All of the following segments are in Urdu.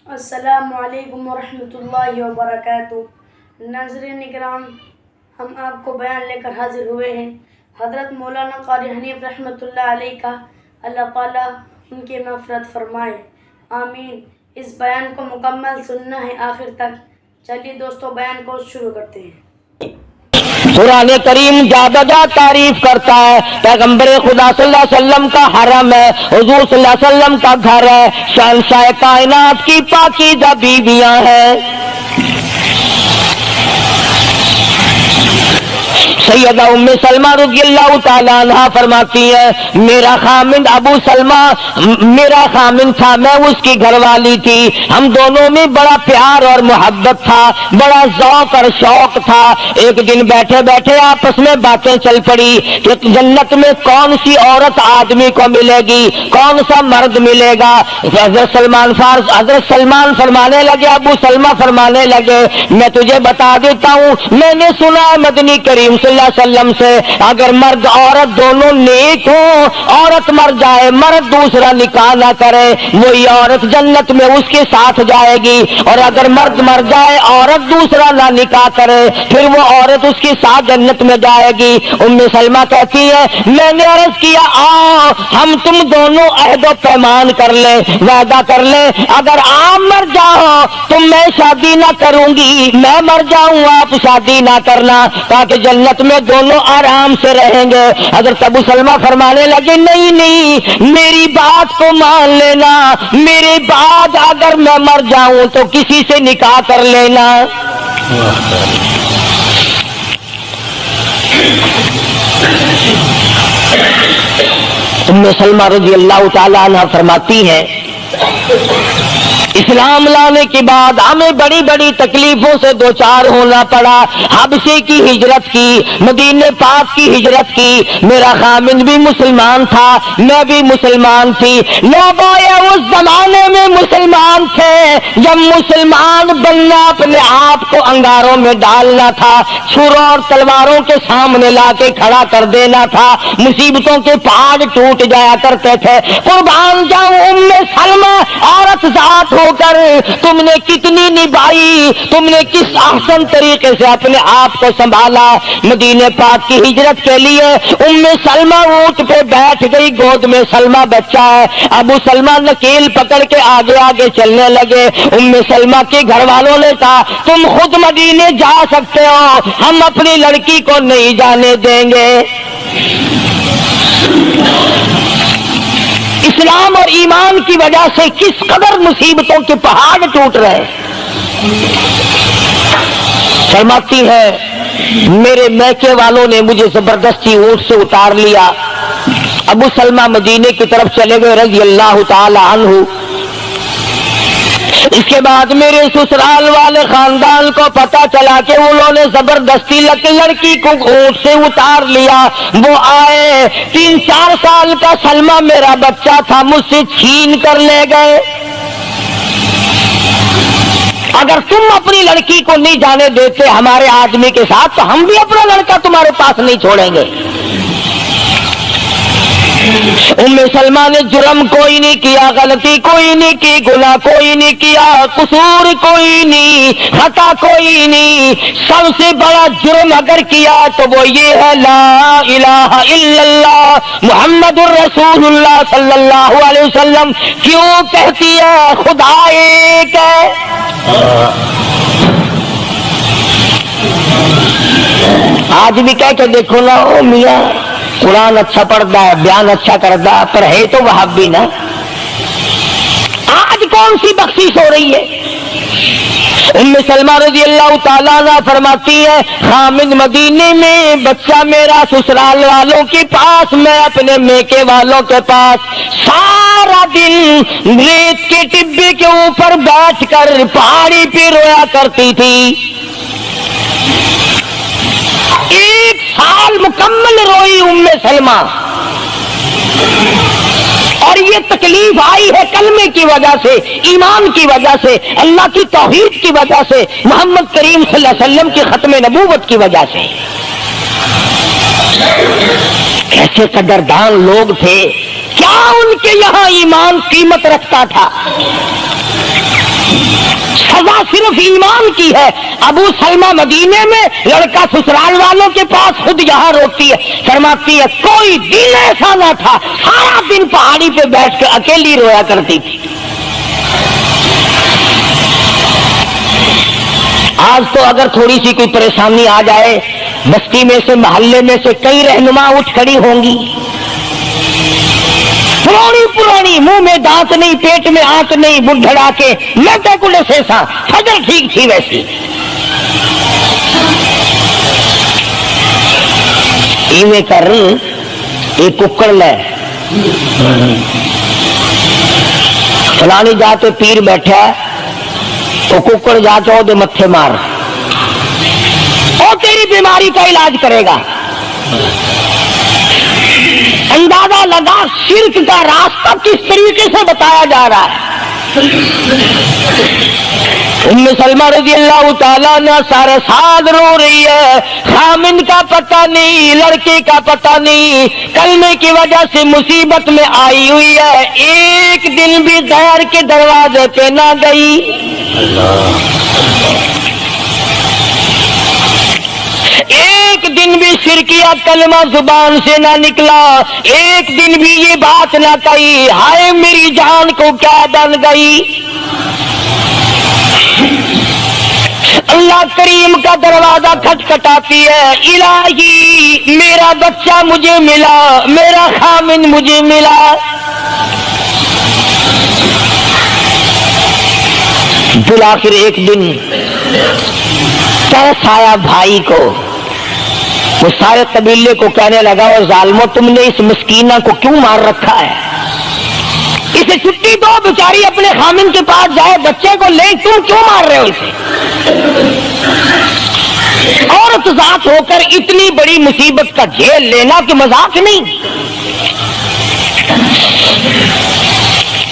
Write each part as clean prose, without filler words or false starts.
السلام علیکم ورحمۃ اللہ وبرکاتہ۔ ناظرین اکرام، ہم آپ کو بیان لے کر حاضر ہوئے ہیں حضرت مولانا قاری حنیف رحمۃ اللہ علیہ کا، اللہ تعالیٰ ان کی مغفرت فرمائے، آمین۔ اس بیان کو مکمل سننا ہے آخر تک۔ چلیے دوستو، بیان کو شروع کرتے ہیں۔ قرآن کریم جا بجا تعریف کرتا ہے، پیغمبر خدا صلی اللہ علیہ وسلم کا حرم ہے، حضور صلی اللہ علیہ وسلم کا گھر ہے، شہنشاہ کائنات کی پاکیزہ بیویاں ہیں۔ سیدہ ام سلمہ رضی اللہ تعالیٰ عنہ فرماتی ہے، میرا خامند ابو سلمہ میرا خامند تھا، میں اس کی گھر والی تھی، ہم دونوں میں بڑا پیار اور محبت تھا، بڑا ذوق اور شوق تھا۔ ایک دن بیٹھے بیٹھے آپس میں باتیں چل پڑی کہ جنت میں کون سی عورت آدمی کو ملے گی، کون سا مرد ملے گا۔ حضرت سلمان فرمانے لگے، ابو سلمہ فرمانے لگے، میں تجھے بتا دیتا ہوں، میں نے سنا ہے مدنی کریم صلی اللہ علیہ وسلم سے، اگر مرد عورت دونوں نیک ہوں، عورت مر جائے مرد دوسرا نکاح نہ کرے، وہی عورت جنت میں اس کے ساتھ جائے گی، اور اگر مرد مر جائے عورت دوسرا نہ نکاح کرے، پھر وہ عورت اس کے ساتھ جنت میں جائے گی۔ ام سلمہ کہتی ہے، میں نے عرض کیا، آؤ ہم تم دونوں عہد و پیمان کر لیں، وعدہ کر لیں، اگر آپ مر جاؤ تو میں شادی نہ کروں گی، میں مر جاؤں آپ شادی نہ کرنا، تاکہ جنت میں دونوں آرام سے رہیں گے۔ حضرت ابو سلمہ فرمانے لگے، نہیں نہیں، میری بات کو مان لینا، میرے بعد اگر میں مر جاؤں تو کسی سے نکاح کر لینا۔ ام سلمہ رضی اللہ تعالیٰ عنہ فرماتی ہے، اسلام لانے کے بعد ہمیں بڑی بڑی تکلیفوں سے دوچار ہونا پڑا، حبشے کی ہجرت کی، مدینے پاک کی ہجرت کی، میرا خامند بھی مسلمان تھا، میں بھی مسلمان تھی، لوگ اس زمانے میں مسلمان تھے جب مسلمان بننا اپنے آپ کو انگاروں میں ڈالنا تھا، چھروں اور تلواروں کے سامنے لا کے کھڑا کر دینا تھا، مصیبتوں کے پہاڑ ٹوٹ جایا کرتے تھے۔ قربان جاؤں ام سلمہ، عورت ذات ہو کر تم نے کتنی نبھائی، تم نے کس احسن طریقے سے اپنے آپ کو سنبھالا۔ مدینے پاک کی ہجرت کے لیے ام سلمہ اونٹ پہ بیٹھ گئی، گود میں سلمہ بچہ ہے، ابو سلمہ نکیل پکڑ کے آگے آگے چلنے لگے۔ ام سلمہ کے گھر والوں نے کہا، تم خود مدینے جا سکتے ہو، ہم اپنی لڑکی کو نہیں جانے دیں گے۔ اسلام اور ایمان کی وجہ سے کس قدر مصیبتوں کے پہاڑ ٹوٹ رہے۔ فرماتی ہے، میرے میکے والوں نے مجھے زبردستی اونٹ سے اتار لیا۔ ابو سلمہ مدینے کی طرف چلے گئے رضی اللہ تعالی عنہ۔ اس کے بعد میرے سسرال والے خاندان کو پتا چلا کہ انہوں نے زبردستی لڑکی کو اونٹ سے اتار لیا۔ وہ آئے، 3-4 سال کا سلمہ میرا بچہ تھا، مجھ سے چھین کر لے گئے۔ اگر تم اپنی لڑکی کو نہیں جانے دیتے ہمارے آدمی کے ساتھ، تو ہم بھی اپنا لڑکا تمہارے پاس نہیں چھوڑیں گے۔ ام سلمہ نے جرم کوئی نہیں کیا، غلطی کوئی نہیں کی، گناہ کوئی نہیں کیا، قصور کوئی نہیں، خطا کوئی نہیں۔ سب سے بڑا جرم اگر کیا تو وہ یہ ہے، لا الہ الا اللہ محمد الرسول اللہ صلی اللہ علیہ وسلم کیوں کہتی ہے خدا ایک ہے۔ آج بھی کہہ کے دیکھو نا، او میاں قرآن اچھا پڑھتا ہے، بیان اچھا کرتا ہے، پر ہے تو وہابی نا۔ آج کون سی بخشش ہو رہی ہے؟ ام سلمہ رضی اللہ تعالیٰ عنہ فرماتی ہے، خامد مدینے میں، بچہ میرا سسرال والوں کے پاس، میں اپنے میکے والوں کے پاس، سارا دن ریت کے ٹبے کے اوپر بیٹھ کر پہاڑی پہ رویا کرتی تھی۔ 1 سال مکمل روئی ام سلمہ، اور یہ تکلیف آئی ہے کلمے کی وجہ سے، ایمان کی وجہ سے، اللہ کی توحید کی وجہ سے، محمد کریم صلی اللہ علیہ وسلم کی ختم نبوت کی وجہ سے۔ کیسے قدردان لوگ تھے، کیا ان کے یہاں ایمان قیمت رکھتا تھا؟ سزا صرف ایمان کی ہے. ابو سلمہ مدینے میں، لڑکا سسرال والوں کے پاس، خود یہاں روتی ہے، فرماتی ہے کوئی دن ایسا نہ تھا سارا دن پہاڑی پہ بیٹھ کے اکیلی رویا کرتی تھی. آج تو اگر تھوڑی سی کوئی پریشانی آ جائے، بستی میں سے، محلے میں سے کئی رہنما اٹھ کھڑی ہوں گی، پرانی منہ میں دانت نہیں، پیٹ میں آنت نہیں، بڑھڑا کے میں کیکولے سے سا فجر ٹھیک تھی ویسی. ایویں کر ایک ککڑ لے، فلانی جا کے پیر بیٹھا ہے، تو ککڑ جا کے وہ متھے مار، وہ تیری بیماری کا علاج کرے گا. اندازہ لگا شرک کا راستہ کس طریقے سے بتایا جا رہا ہے. ام سلمہ رضی اللہ تعالیٰ عنہ سارے ساتھ رو رہی ہے، خامن کا پتہ نہیں، لڑکے کا پتہ نہیں، کلمے کی وجہ سے مصیبت میں آئی ہوئی ہے، ایک دن بھی غیر کے دروازے پہ نہ گئی. ایک دن بھی شرکیہ کلمہ زبان سے نہ نکلا، ایک دن بھی یہ بات نہ کہی ہائے میری جان کو کیا بن گئی. اللہ کریم کا دروازہ کھٹکھٹاتی ہے، الہی میرا بچہ مجھے ملا، میرا خامن مجھے ملا. بالآخر ایک دن ترس آیا بھائی کو، وہ سارے قبیلے کو کہنے لگا اور ظالمو تم نے اس مسکینہ کو کیوں مار رکھا ہے؟ اسے چھٹی دو، بیچاری اپنے خامن کے پاس جائے، بچے کو لے، تم کیوں مار رہے ہو اسے؟ عورت ذات ہو کر اتنی بڑی مصیبت کا جھیل لینا کہ مذاق نہیں.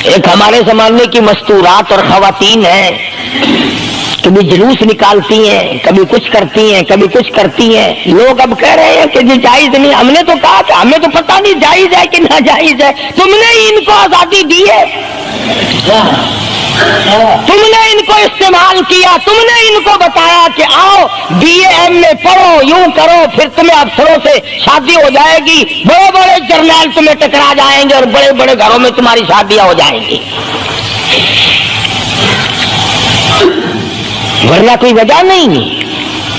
ایک ہمارے زمانے کی مستورات اور خواتین ہیں، کبھی جلوس نکالتی ہیں، کبھی کچھ کرتی ہیں، کبھی کچھ کرتی ہیں. لوگ اب کہہ رہے ہیں کہ یہ جائز نہیں. ہم نے تو کہا کہ ہمیں تو پتہ نہیں جائز ہے کہ ناجائز ہے، تم نے ان کو آزادی دی ہے، تم نے ان کو استعمال کیا، تم نے ان کو بتایا کہ آؤ BA MA پڑھو، یوں کرو، پھر تمہیں افسروں سے شادی ہو جائے گی، بڑے بڑے جرنیل تمہیں ٹکرا جائیں گے اور بڑے بڑے گھروں میں تمہاری شادیاں ہو جائیں گی. ورنہ کوئی وجہ نہیں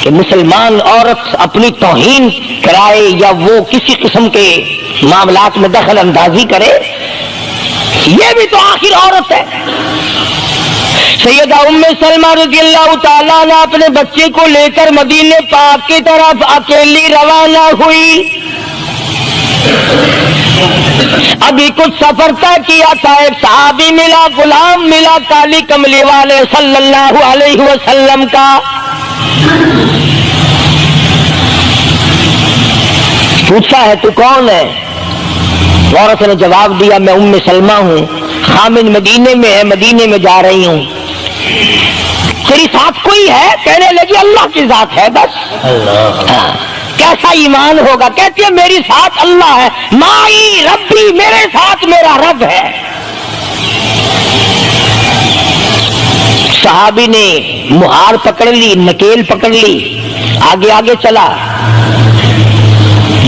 کہ مسلمان عورت اپنی توہین کرائے یا وہ کسی قسم کے معاملات میں دخل اندازی کرے. یہ بھی تو آخر عورت ہے. سیدہ ام سلمہ رضی اللہ تعالیٰ عنہ اپنے بچے کو لے کر مدینے پاک کی طرف اکیلی روانہ ہوئی. ابھی کچھ سفر طے کیا تھا، ایک صحابی ملا، غلام ملا کالی کملی والے صلی اللہ علیہ وسلم کا. پوچھا ہے تو کون ہے؟ عورت نے جواب دیا میں ام سلمہ ہوں، خامن مدینے میں ہے، مدینے میں جا رہی ہوں. تیری ساتھ کوئی ہے؟ کہنے لگی اللہ کی ذات ہے بس. کیسا ایمان ہوگا؟ کہتی ہے میری ساتھ اللہ ہے، مائی ربی، میرے ساتھ میرا رب ہے. صحابی نے مہار پکڑ لی، نکیل پکڑ لی، آگے آگے چلا.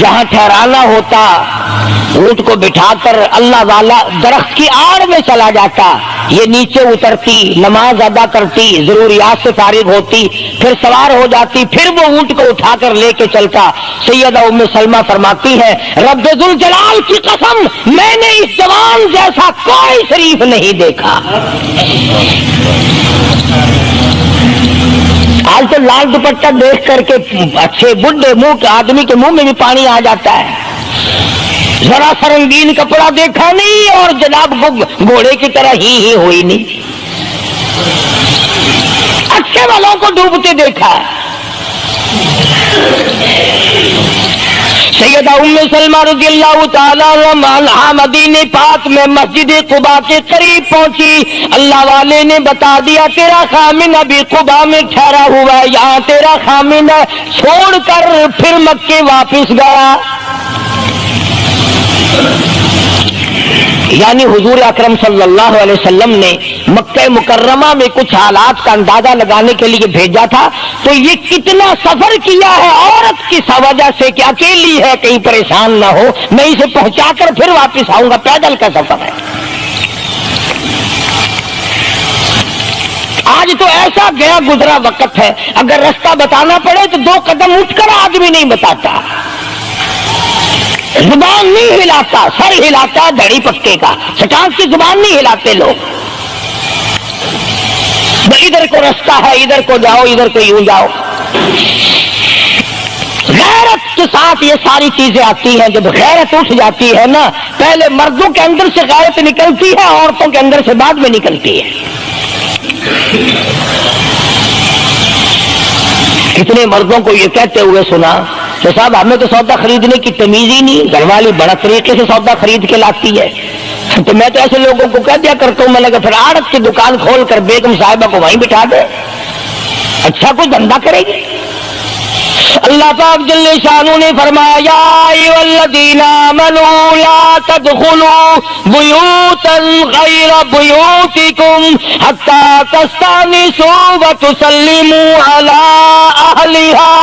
جہاں ٹھہرانا ہوتا اونٹ کو بٹھا کر اللہ والا درخت کی آڑ میں چلا جاتا، یہ نیچے اترتی، نماز ادا کرتی، ضروریات سے فارغ ہوتی، پھر سوار ہو جاتی، پھر وہ اونٹ کو اٹھا کر لے کے چلتا. سیدہ ام سلمہ فرماتی ہے رب ذوالجلال کی قسم میں نے اس جوان جیسا کوئی شریف نہیں دیکھا. آج تو لال دوپٹہ دیکھ کر کے اچھے بڈھے منہ کے آدمی کے منہ میں بھی پانی آ جاتا ہے. ذرا سا رنگین کپڑا دیکھا نہیں اور جناب گھوڑے کی طرح ہی ہوئی نہیں. اچھے والوں کو ڈوبتے دیکھا. سیدہ ام سلمہ رضی اللہ تعالیٰ عنہا مدینے پاک میں مسجد قباء کے قریب پہنچی. اللہ والے نے بتا دیا تیرا خامن ابھی قباء میں ٹھہرا ہوا ہے، یہاں تیرا خامن ہے. چھوڑ کر پھر مکے واپس گیا. یعنی حضور اکرم صلی اللہ علیہ وسلم نے مکہ مکرمہ میں کچھ حالات کا اندازہ لگانے کے لیے بھیجا تھا، تو یہ کتنا سفر کیا ہے عورت کی وجہ سے کہ اکیلی ہے، کہیں پریشان نہ ہو، میں اسے پہنچا کر پھر واپس آؤں گا، پیدل کا سفر ہے۔ آج تو ایسا گیا گزرا وقت ہے، اگر رستہ بتانا پڑے تو 2 قدم اٹھ کر آدمی نہیں بتاتا، زبان نہیں ہلاتا، سر ہلاتا دھڑی پکے کا، سٹانس کی زبان نہیں ہلاتے لوگ۔ ادھر کو رستہ ہے، ادھر کو جاؤ، ادھر کو یوں جاؤ۔ غیرت کے ساتھ یہ ساری چیزیں آتی ہیں۔ جب غیرت اٹھ جاتی ہے نا، پہلے مردوں کے اندر سے غیرت نکلتی ہے، عورتوں کے اندر سے بعد میں نکلتی ہے۔ کتنے مردوں کو یہ کہتے ہوئے سنا کہ صاحب ہمیں تو سودا خریدنے کی تمیز ہی نہیں، گھر والی بڑا طریقے سے سودا خرید کے لاتی ہے۔ تو میں تو ایسے لوگوں کو کہہ دیا کرتا ہوں، میں نے کہا پھر آڑت کی دکان کھول کر بیگم صاحبہ کو وہیں بٹھا دے، اچھا کوئی دھندا کرے گی۔ اللہ پاک جل شانہ نے فرمایا یا ایھا الذین آمنوا لا تدخلوا بیوتا غیر بیوتکم حتی تستأنسوا وتسلموا علی اہلہا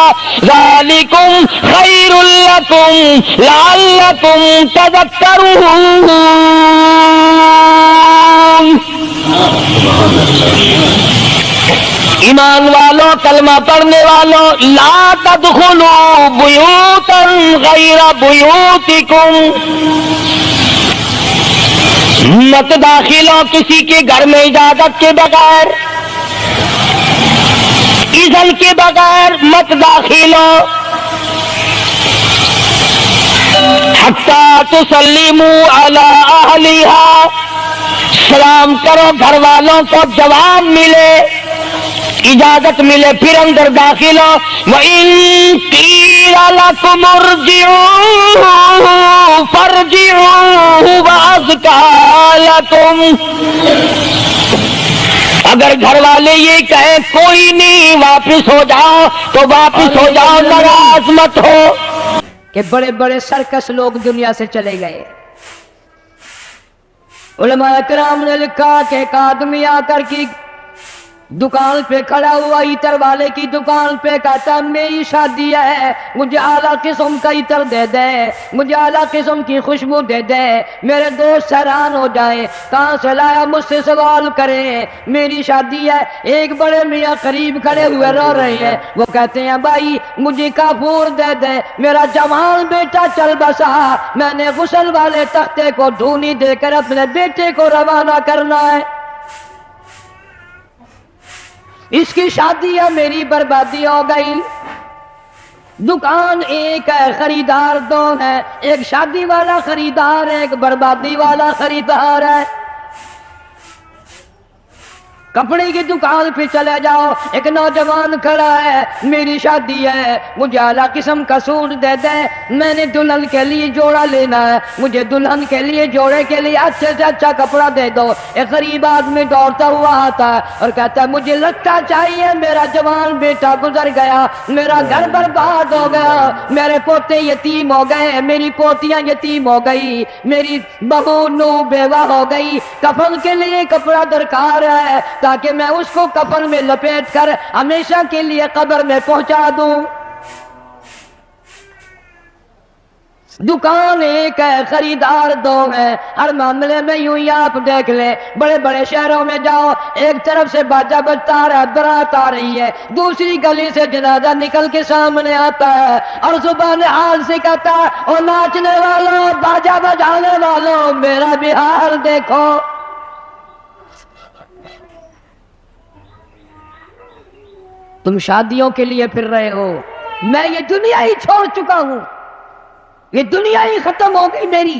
ذالکم خیر لکم لعلکم تذکرون۔ ایمان والوں، کلمہ پڑھنے والوں، لا تدخلوا بیوتا غیر بیوتکم، مت داخل ہو کسی کے گھر میں اجازت کے بغیر، اذن کے بغیر مت داخل ہو، حتی تسلموا علی اہلہا، سلام کرو گھر والوں کو، جواب ملے، اجازت ملے، پھر اندر داخل ہو۔ وَإِن قِيلَ لَكُمُ ارْجِعُوا فَارْجِعُوا هُوَ أَزْكَىٰ لَكُمْ، اگر گھر والے یہ کہیں کوئی نہیں واپس ہو جاؤ تو واپس ہو جاؤ، ناراض مت ہو۔ کہ بڑے بڑے سرکس لوگ دنیا سے چلے گئے۔ علماء کرام نے لکھا کہ ایک آدمی آ کر کی دکان پہ کھڑا ہوا، عطر والے کی دکان پہ، کہتا میری شادی ہے، مجھے اعلیٰ قسم کا عطر دے دے، مجھے اعلیٰ قسم کی خوشبو دے دے، میرے دوست حیران ہو جائے، کہاں سے لایا، مجھ سے سوال کرے، میری شادی ہے۔ ایک بڑے میاں قریب کھڑے ہوئے رو رہے ہیں، وہ کہتے ہیں بھائی مجھے کافور دے دے، میرا جوان بیٹا چل بسا، میں نے غسل والے تختے کو دھونی دے کر اپنے بیٹے کو روانہ کرنا ہے، اس کی شادی ہے، میری بربادی ہو گئی۔ دکان ایک ہے، خریدار 2 ہے، ایک شادی والا خریدار ہے، ایک بربادی والا خریدار ہے۔ کپڑے کی دکان پہ چلے جاؤ، ایک نوجوان کھڑا ہے، میری شادی ہے، مجھے اعلیٰ قسم کا سوٹ دے دے، میں نے دلہن کے لیے جوڑا لینا ہے، مجھے دلہن کے لیے جوڑے کے لیے اچھے سے اچھا کپڑا دے دو۔ ایک غریب آدمی دوڑتا ہوا آتا ہے اور کہتا ہے مجھے لگتا چاہیے، میرا جوان بیٹا گزر گیا، میرا گھر برباد ہو گیا، میرے پوتے یتیم ہو گئے، میری پوتیاں یتیم ہو گئی، میری بہو نو بیوہ ہو گئی، کفن کے لیے کپڑا درکار ہے تاکہ میں اس کو کفن میں لپیٹ کر ہمیشہ کے لیے قبر میں پہنچا دوں۔ دکان ایک ہے، خریدار 2 ہے، ہر معاملے میں یوں ہی آپ دیکھ لیں، بڑے بڑے شہروں میں جاؤ، ایک طرف سے باجا بجتا آ رہا ہے، برات آ رہی ہے، دوسری گلی سے جنازہ نکل کے سامنے آتا ہے اور زبان حال سے کہتا ہے او ناچنے والوں، باجا بجانے والوں، میرا بھی حال دیکھو۔ تم شادیوں کے لیے پھر رہے ہو، میں یہ دنیا ہی چھوڑ چکا ہوں، یہ دنیا ہی ختم ہو گئی میری۔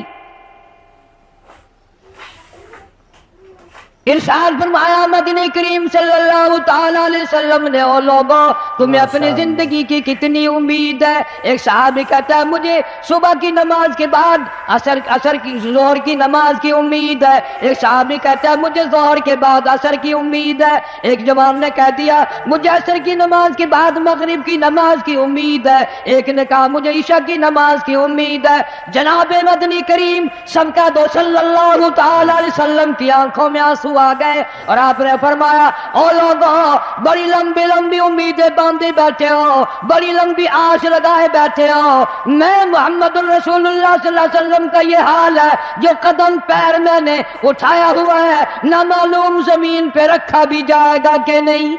ارشاد فرمایا مدنی کریم صلی اللہ تعالی علیہ وسلم نے، او لوگوں تمہیں اپنی زندگی کی کتنی امید ہے؟ ایک صحابی کہتا ہے مجھے صبح کی نماز کے بعد عصر کی ظہر کی نماز کی امید ہے۔ ایک صحابی کہتا ہے مجھے ظہر کے بعد عصر کی امید ہے۔ ایک جوان نے کہہ دیا مجھے عصر کی نماز کے بعد مغرب کی نماز کی امید ہے۔ ایک نے کہا مجھے عشاء کی نماز کی امید ہے۔ جناب مدنی کریم سب کا دو صلی اللہ تعالی علیہ وسلم کی آنکھوں میں آنسو آ گئے اور آپ نے فرمایا او لوگوں بڑی لمبی لمبی امیدیں باندھے بیٹھے ہو، بڑی لمبی آس لگائے بیٹھے ہو، میں محمد الرسول اللہ صلی اللہ علیہ وسلم کا یہ حال ہے، جو قدم پیر میں نے اٹھایا ہوا ہے نہ معلوم زمین پہ رکھا بھی جائے گا کہ نہیں۔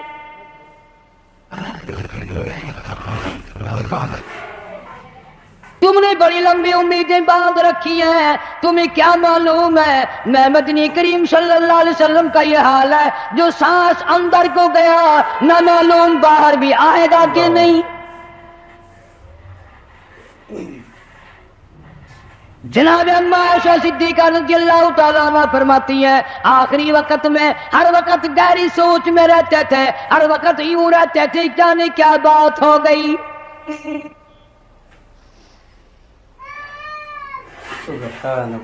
تم نے بڑی لمبی امیدیں باندھ رکھی ہیں، تمہیں کیا معلوم ہے میں مدنی کریم صلی اللہ علیہ وسلم کا یہ حال ہے، جو سانس اندر کو گیا نہ معلوم باہر بھی آئے گا کہ نہیں۔ جناب اما عائشہ صدیقہ رضی اللہ تعالیٰ عنہ فرماتی ہیں آخری وقت میں ہر وقت گہری سوچ میں رہتے تھے، ہر وقت یوں رہتے تھے جانے کیا بات ہو گئی۔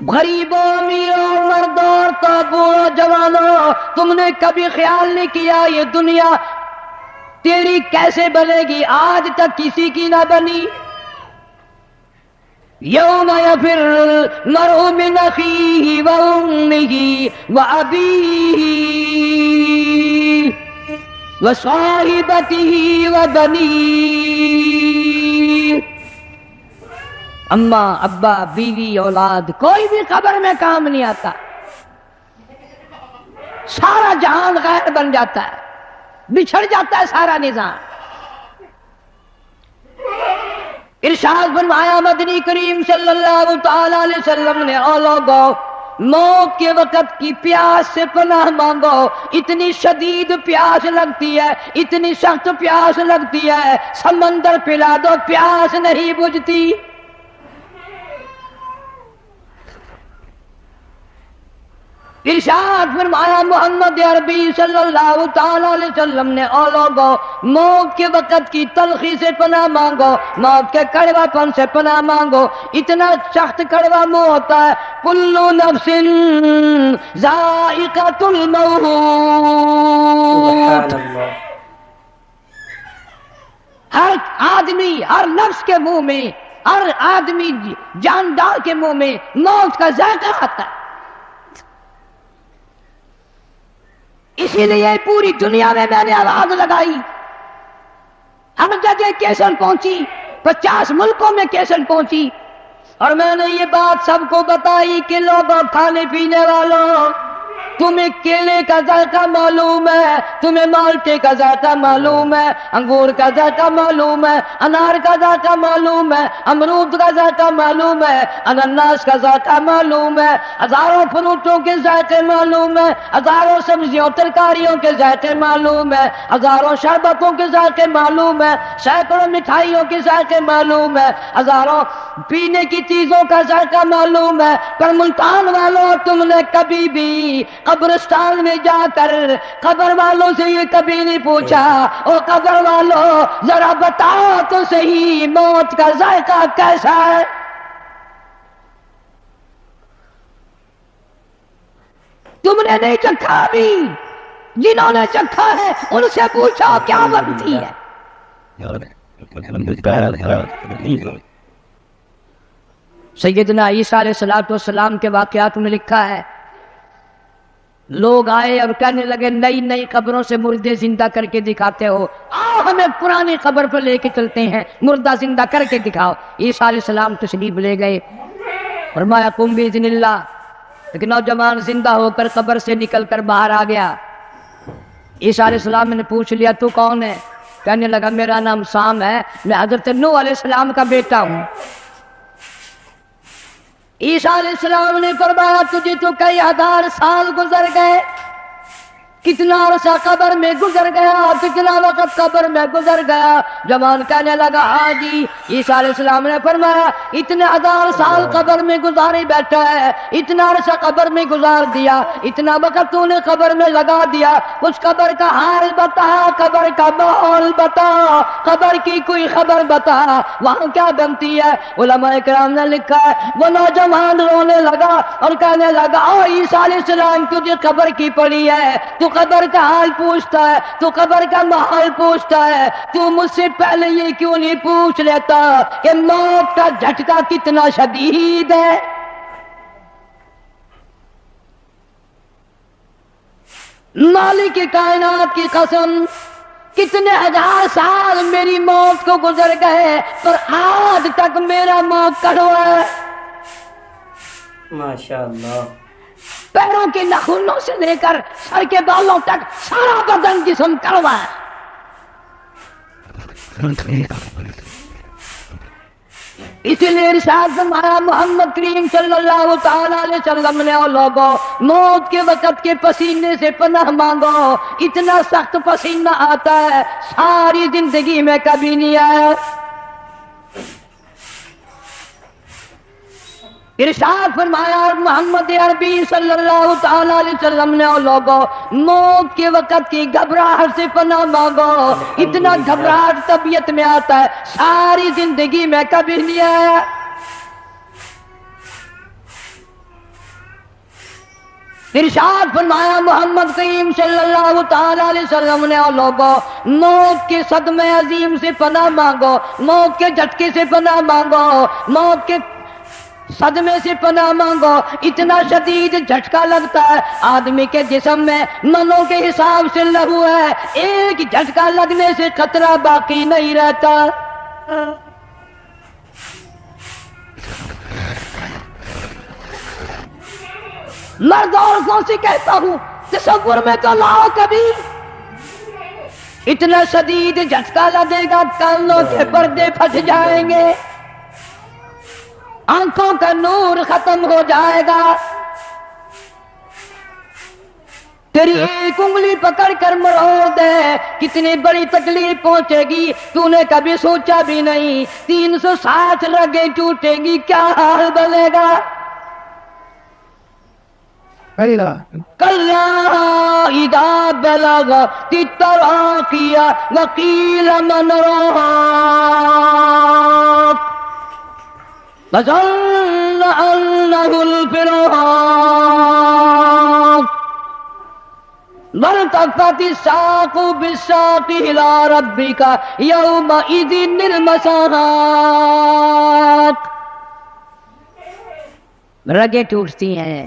غریبوں امیروں مردوں عورتوں بوڑھوں جوانوں تم نے کبھی خیال نہیں کیا یہ دنیا تیری کیسے بنے گی؟ آج تک کسی کی نہ بنی۔ یوم یفر المرء من اخیہ وامہ وابیہ وصاحبتہ وبنیہ۔ اماں ابا بیوی اولاد کوئی بھی قبر میں کام نہیں آتا، سارا جہان غیر بن جاتا ہے، بچھڑ جاتا ہے سارا نظام۔ ارشاد فرمایا مدنی کریم صلی اللہ تعالی علیہ وسلم نے او لوگوں موت کے وقت کی پیاس سے پناہ مانگو، اتنی شدید پیاس لگتی ہے، اتنی سخت پیاس لگتی ہے، سمندر پلا دو پیاس نہیں بجھتی۔ ارشاد فرمایا محمد عربی صلی اللہ تعالی علیہ وسلم نے او لوگوں موت کے وقت کی تلخی سے پناہ مانگو، موت کے کڑوا پن سے پناہ مانگو، اتنا سخت کڑوا منہ ہوتا ہے۔ کل نفس ذائقۃ الموت، ہر آدمی ہر نفس کے منہ میں، ہر آدمی جاندار کے منہ میں موت کا ذائقہ آتا ہے۔ اسی لیے پوری دنیا میں نے آواز لگائی، ہر جگہ کیسٹ پہنچی، 50 ملکوں میں کیسٹ پہنچی، اور میں نے یہ بات سب کو بتائی کہ لوگوں کھانے پینے والوں تمہیں کیلے کا ذائقہ معلوم ہے، تمہیں مالٹے کا ذائقہ معلوم ہے، انگور کا ذائقہ معلوم ہے، انار کا ذائقہ معلوم ہے، امرود کا ذائقہ معلوم ہے، انناس کا ذائقہ معلوم ہے، ہزاروں فروٹوں کے ذائقے معلوم ہے، ہزاروں سبزیوں ترکاریوں کے ذائقے معلوم ہے، ہزاروں شربتوں کے ذائقے معلوم ہے، سینکڑوں مٹھائیوں کے ذائقے معلوم ہے، ہزاروں پینے کی چیزوں کا ذائقہ معلوم ہے، پر ملتان والوں تم نے کبھی بھی قبرستان میں جا کر قبر والوں سے یہ کبھی نہیں پوچھا او قبر والوں ذرا بتاؤ تو صحیح موت کا ذائقہ کیسا ہے؟ تم نے نہیں چکھا بھی، جنہوں نے چکھا ہے ان سے پوچھا کیا بنتی ہے۔ سیدنا عیسیٰ علیہ السلام کے واقعات میں لکھا ہے لوگ آئے اور کہنے لگے نئی نئی قبروں سے مردے زندہ کر کے دکھاتے ہو، آؤ ہمیں پرانی قبر پر لے کے چلتے ہیں، مردہ زندہ کر کے دکھاؤ۔ عیسیٰ علیہ السلام تشریف لے گئے، فرمایا قم باذن اللہ۔ ایک نوجوان زندہ ہو کر قبر سے نکل کر باہر آ گیا۔ عیسیٰ علیہ السلام نے پوچھ لیا تو کون ہے؟ کہنے لگا میرا نام سام ہے، میں حضرت نوح علیہ السلام کا بیٹا ہوں۔ عیسیٰ علیہ السلام نے فرمایا تجھے تو کئی ہزار سال گزر گئے، کتنا عرصہ قبر میں گزر گیا، کتنا وقت قبر میں گزر گیا۔ جوان کہنے لگا ہاں جی، عیسیٰ علیہ السلام نے فرمایا اتنے 1000 سال قبر میں گزارے بیٹھا ہے، اتنا عرصہ قبر میں گزار دیا، اتنا وقت تو نے قبر میں لگا دیا، اس قبر کا حال بتا، قبر کا ماحول بتا، قبر کی کوئی خبر بتا، وہاں کیا بنتی ہے؟ علماء کرام نے لکھا ہے وہ نوجوان رونے لگا اور کہنے لگا او عیسیٰ علیہ السلام تجھے قبر کی پڑی ہے، تو قبر کا حال پوچھتا ہے، تو قبر کا ماحول پوچھتا ہے، تو مجھ سے پہلے یہ کیوں نہیں پوچھ لیتا کہ موت کا جھٹکا کتنا شدید ہے؟ مالک کائنات کی قسم، کتنے 1000 سال میری موت کو گزر گئے پر آج تک میرا موت کڑوا ہے۔ ماشاءاللہ۔ پیروں کے ناخنوں سے لے کر سر کے بالوں تک سارا بدن جسم کڑوا ہے۔ اسی لیے ارشاد فرمایا محمد کریم صلی اللہ تعالی علیہ وسلم نے او لوگوں موت کے وقت کے پسینے سے پناہ مانگو، اتنا سخت پسینہ آتا ہے ساری زندگی میں کبھی نہیں آیا۔ ارشاد فرمایا محمد عربی صلی اللہ تعالی علیہ وسلم نے او لوگوں موت کے وقت کی گھبراہٹ سے پناہ مانگو، اتنا گھبراہٹ طبیعت میں آتا ہے ساری زندگی میں کبھی نہیں آیا۔ ارشاد فرمایا محمد کریم صلی اللہ تعالی علیہ وسلم نے او لوگوں موت کے صدمے عظیم سے پناہ مانگو، موت کے جھٹکے سے پناہ مانگو، موت کے صدمے سے پناہ مانگو، اتنا شدید جھٹکا لگتا ہے آدمی کے جسم میں منوں کے حساب سے لہو ہے، ایک جھٹکا لگنے سے خطرہ باقی نہیں رہتا۔ مرد عورتوں سے کہتا ہوں تصور میں تو لاؤ کبھی، اتنا شدید جھٹکا لگے گا کانوں کے پردے پھٹ جائیں گے، آنکھوں کا نور ختم ہو جائے گا، تیری ایک انگلی پکڑ کر مروڑ دے کتنی بڑی تکلیف پہنچے گی تو نے کبھی سوچا بھی نہیں، 360 رگیں ٹوٹے گی کیا حال بنے گا۔ کلا اذا بلغت التراقی وقیل من راق وظن انه الفراق والتفت الساق بالساق الى ربك يومئذ المساق۔ رگیں ٹوٹتی ہیں،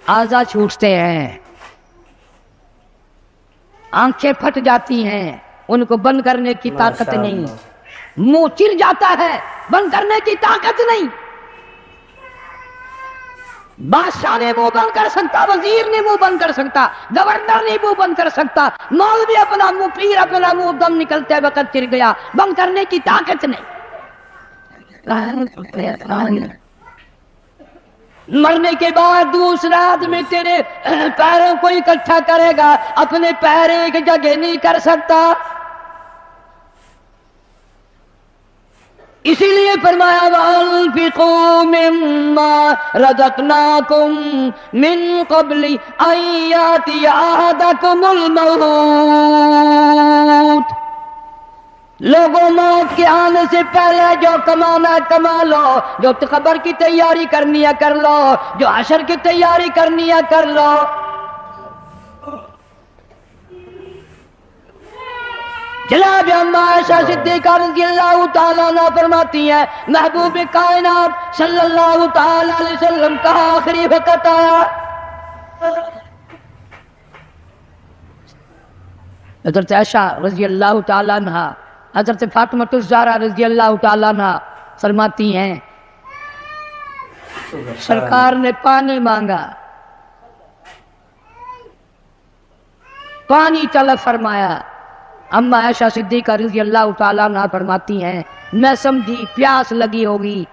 اعضاء چھوٹتے ہیں، آنکھیں پھٹ جاتی ہیں، ان کو بند کرنے کی طاقت نہیں، منہ چر جاتا ہے بند کرنے کی طاقت نہیں، بادشاہ نے منہ بند کر سکتا، وزیر نے منہ بند کر سکتا، گورنر نے منہ بند کر سکتا، مولوی اپنا منہ، پیر اپنا منہ دم نکلتے وقت چر گیا، بند کرنے کی طاقت نہیں۔ مرنے کے بعد دوسرا آدمی تیرے پیروں کو اکٹھا کرے گا، اپنے پیر ایک جگہ نہیں کر سکتا۔ اسی لیے فرمایا وَأَنفِقُوا مِمَّا رَزَقْنَاكُم مِّن قَبْلِ أَن يَأْتِيَ أَحَدَكُمُ الْمَوْتُ، لوگوں موت کے آنے سے پہلے جو کمانا ہے کما لو، جو قبر کی تیاری کرنی ہے کر لو، جو حشر کی تیاری کرنی ہے کر لو۔ جناب اما عائشہ صدیقہ رضی اللہ تعالیٰ عنہ فرماتی ہیں محبوب کائنات صلی اللہ تعالیٰ علیہ وسلم کا آخری وقت آیا، حضرت عائشہ رضی اللہ تعالیٰ عنہ، حضرت فاطمہ الزہرا رضی اللہ تعالیٰ عنہ فرماتی ہیں سرکار نے پانی مانگا، پانی طلب فرمایا، اما عائشہ صدیقہ رضی اللہ تعالیٰ عنہ فرماتی ہیں میں سمجھی پیاس لگی ہوگی،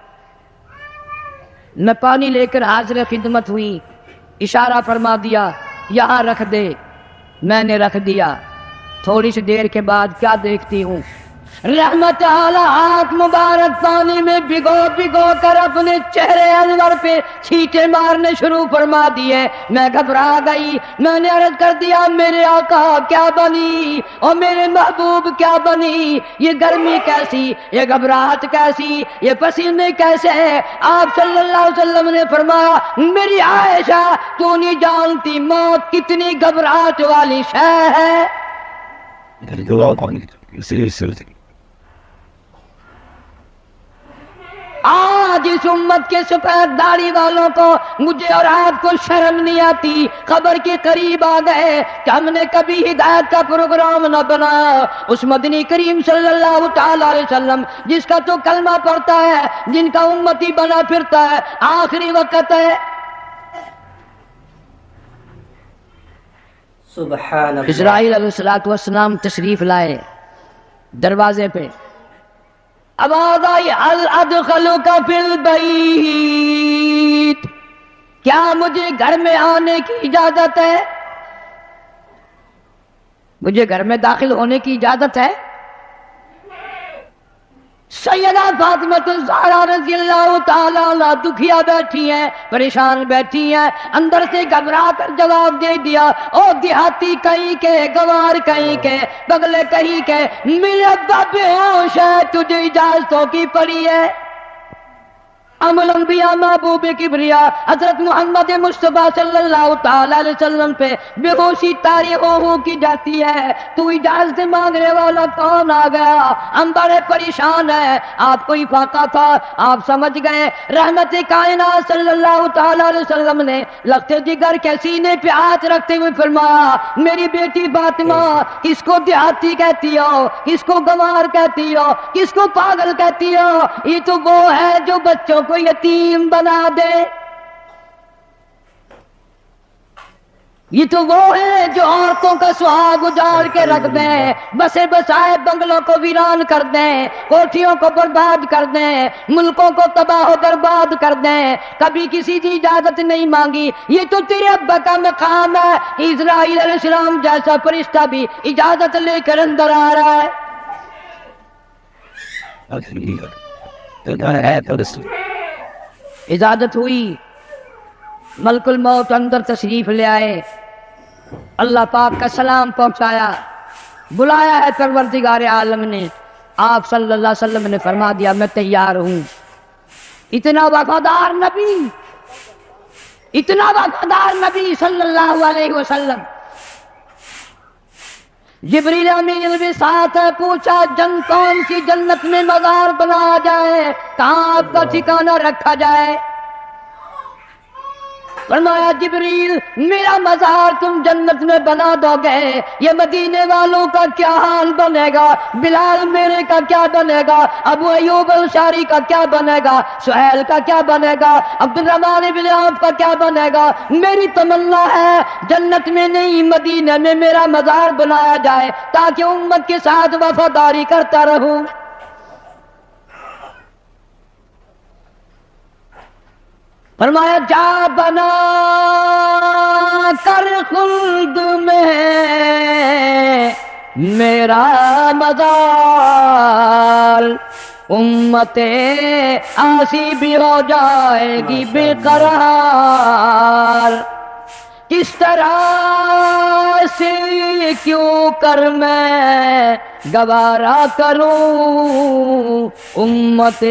میں پانی لے کر حاضر خدمت ہوئی، اشارہ فرما دیا یہاں رکھ دے، میں نے رکھ دیا. تھوڑی سی دیر کے بعد کیا دیکھتی ہوں؟ رحمت اعلیٰ ہاتھ مبارک پانی میں بھگو بھگو کر اپنے چہرے انور پہ چھینٹے مارنے شروع فرما دیے. میں گھبرا گئی. میں نے عرض کر دیا میرے آقا کیا بنی اور میرے محبوب کیا بنی؟ یہ گرمی کیسی، یہ گھبراہٹ کیسی، یہ پسینے کیسے ہیں؟ آپ صلی اللہ علیہ وسلم نے فرمایا میری عائشہ تو نہیں جانتی موت کتنی گھبراہٹ والی شے ہے. آج اس امت کے سفید داڑھی والوں کو مجھے اور آپ کو شرم نہیں آتی. قبر کے قریب آ گئے کہ ہم نے کبھی ہدایت کا پروگرام نہ بنایا. اس مدنی کریم صلی اللہ تعالی علیہ وسلم جس کا تو کلمہ پڑھتا ہے، جن کا امتی بنا پھرتا ہے، آخری وقت ہے. سبحان اللہ. اسرائیل علیہ السلام تشریف لائے. دروازے پہ آواز آئی هل ادخلک فی البیت، کیا مجھے گھر میں آنے کی اجازت ہے؟ مجھے گھر میں داخل ہونے کی اجازت ہے؟ سیدہ فاطمہ الزہرا رضی اللہ تعالیٰ عنہ دکھیا بیٹھی ہیں، پریشان بیٹھی ہیں. اندر سے گھبرا کر جواب دے دیا او دیہاتی کہیں کے، گوار کہیں کے، بگلے کہیں کے، میرے ابا بے ہوش ہے، تجھے اجازتوں کی پڑی ہے. ام الانبیاء محبوب کبریا حضرت محمد مصطفیٰ صلی اللہ تعالی علیہ وسلم پہ بے ہوشی طاری ہو کی جاتی ہے. تو اجازت مانگنے والا کون آ گیا؟ ہم بڑے پریشان ہیں. آپ کو فاقہ تھا، آپ سمجھ گئے. رحمت کائنات صلی اللہ تعالی علیہ وسلم نے لخت جگر کے سینے پہ ہاتھ رکھتے ہوئے فرمایا میری بیٹی فاطمہ کس کو دیہاتی کہتی ہو، کس کو گنوار کہتی ہو، کس کو پاگل کہتی ہو؟ یہ تو وہ ہے جو بچوں کو یتیم بنا دے. یہ تو وہ ہے جو عورتوں کا سہاگ اجاڑ کے رکھ دیں، بسے بسائے بنگلوں کو ویران کر دیں، کوٹھیوں کو برباد کر دیں، ملکوں کو تباہ و برباد کر دیں. کبھی کسی کی اجازت نہیں مانگی. یہ تو تیرے ابا کا مقام ہے. اسرائیل علیہ السلام جیسا فرشتہ بھی اجازت لے کر اندر آ رہا ہے. اجازت ہوئی. ملک الموت اندر تشریف لے آئے. اللہ پاک کا سلام پہنچایا. بلایا ہے پروردگار عالم نے. آپ صلی اللہ علیہ وسلم نے فرما دیا میں تیار ہوں. اتنا وفادار نبی، اتنا وفادار نبی صلی اللہ علیہ وسلم. جبریل امین بھی ساتھ ہے. پوچھا کون سی جنت میں مزار بنایا جائے، کہاں آپ کا ٹھکانہ رکھا جائے؟ فرمایا جبریل میرا مزار تم جنت میں بنا دو گے، یہ مدینے والوں کا کیا حال بنے گا؟ بلال میرے کا کیا بنے گا؟ ابو ایوب انصاری کا کیا بنے گا؟ سہیل کا کیا بنے گا؟ عبد الرحمن بن عوف کا کیا بنے گا؟ میری تمنا ہے جنت میں نہیں مدینے میں میرا مزار بنایا جائے تاکہ امت کے ساتھ وفاداری کرتا رہوں. فرمایا جا بنا کر خلد میں میرا مزار، امت آسی بھی ہو جائے گی بے قرار. کس طرح سے کیوں کر میں گوارا کروں، امت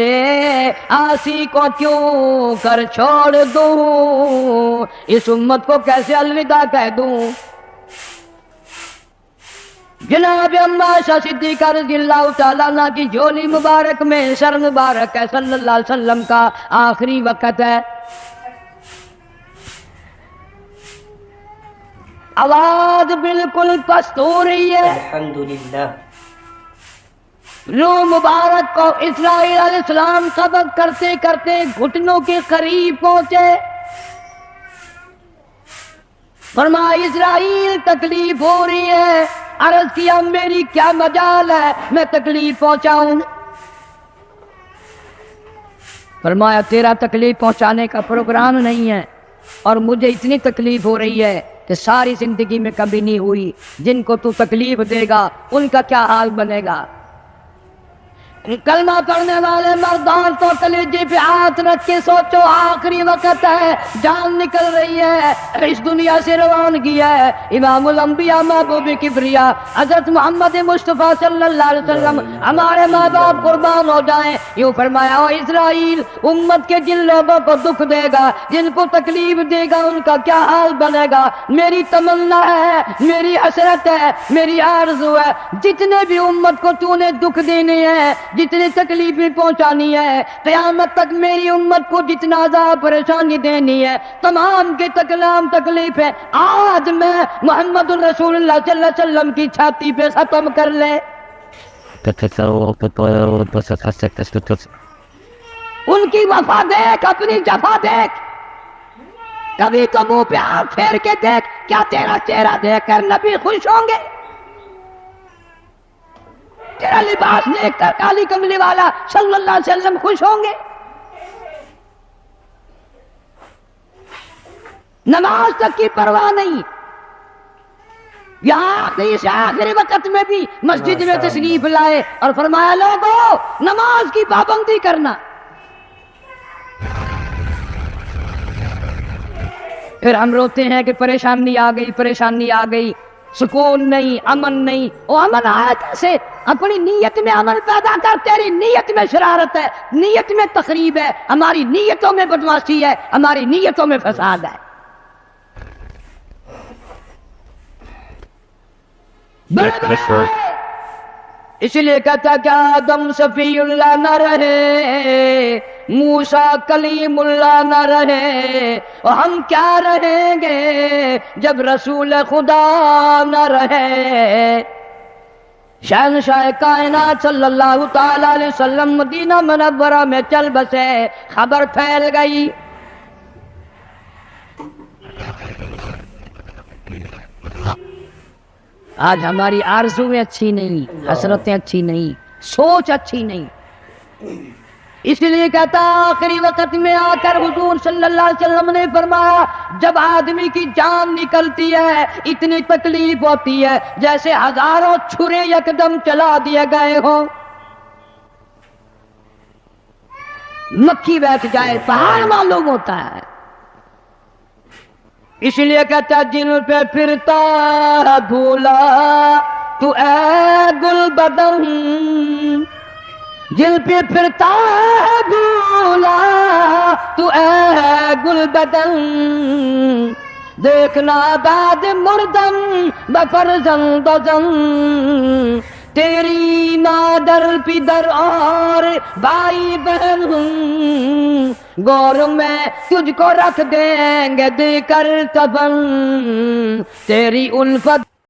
آسی کو کیوں کر چھوڑ دوں، اس امت کو کیسے الوداع کہہ دوں. جناب عائشہ صدیقہ رضی اللہ تعالیٰ عنہ کی جھولی مبارک میں سر مبارک ہے. صلی اللہ علیہ وسلم کا آخری وقت ہے. آواز بالکل پست ہو رہی ہے. الحمدللہ. روح مبارک کو اسرائیل علیہ السلام سبق کرتے کرتے گھٹنوں کے قریب پہنچے. فرمایا اسرائیل تکلیف ہو رہی ہے. عرض کیا میری کیا مجال ہے میں تکلیف پہنچاؤں. فرمایا تیرا تکلیف پہنچانے کا پروگرام نہیں ہے، اور مجھے اتنی تکلیف ہو رہی ہے کہ ساری زندگی میں کبھی نہیں ہوئی، جن کو تو تکلیف دے گا ان کا کیا حال بنے گا۔ کلمہ پڑھنے والے مردان تو کلیجے پہ ہاتھ رکھ کے سوچو، آخری وقت ہے، جان نکل رہی ہے، اس دنیا سے روانگی ہے۔ امام الانبیاء محبوب کبریا حضرت محمد مصطفیٰ صلی اللہ علیہ وسلم ہمارے ماں باپ قربان ہو جائیں، یوں فرمایا، او اسرائیل، امت کے جن لوگوں کو دکھ دے گا، جن کو تکلیف دے گا، ان کا کیا حال بنے گا۔ میری تمنا ہے، میری حسرت ہے، میری آرزو ہے، جتنے بھی امت کو تو نے دکھ دینے ہیں، جتنی تکلیفیں پہنچانی ہے، قیامت تک میری امت کو جتنا عذاب پریشانی دینی ہے، تمام کے تکلام تکلیفیں آج میں محمد الرسول اللہ صلی اللہ علیہ وسلم کی چھاتی پہ ختم کر لے۔ ان کی وفا دیکھ، اپنی جفا دیکھ، کبھی تو منہ پہ ہاتھ پھیر کے دیکھ، کیا تیرا چہرہ دیکھ کر نبی خوش ہوں گے؟ تیرا لباس دیکھ کر کالی کملی والا صلی اللہ علیہ وسلم خوش ہوں گے؟ نماز تک کی پرواہ نہیں، یہاں اس آخری وقت میں بھی مسجد میں تشریف لائے اور فرمایا، لوگوں نماز کی پابندی کرنا۔ پھر ہم روتے ہیں کہ پریشانی آ گئی، پریشانی آ گئی، سکون نہیں، امن نہیں۔ وہ امن آیا کیسے؟ اپنی نیت میں امن پیدا کر، تیری نیت میں شرارت ہے، نیت میں تخریب ہے، ہماری نیتوں میں بدمعاشی ہے، ہماری نیتوں میں فساد ہے۔ اس لیے کہتا کہ آدم صفی اللہ نہ رہے، موسیٰ کلیم اللہ نہ رہے، اور ہم کیا رہیں گے جب رسول خدا نہ رہے۔ شہنشاہ کائنات صلی اللہ تعالی علیہ وسلم مدینہ منورہ میں چل بسے، خبر پھیل گئی۔ آج ہماری آرزویں اچھی نہیں، حسرتیں اچھی نہیں، سوچ اچھی نہیں۔ اس لیے کہتا آخری وقت میں آ کر حضور صلی اللہ علیہ وسلم نے فرمایا، جب آدمی کی جان نکلتی ہے اتنی تکلیف ہوتی ہے جیسے ہزاروں چھرے یکدم چلا دیے گئے ہوں، مکھی بیٹھ جائے پہاڑ معلوم ہوتا ہے۔ اس لیے کہتا جن پہ پھرتا ہے بھولا تو اے گل بدن، جن پہ پھرتا ہے بھولا تو اے گل بدن، دیکھنا بعد مردم بفرزند و زن، تیری نادر پدر اور بھائی بہن گور میں تجھ کو رکھ دیں گے دے کر کفن، تیری الفت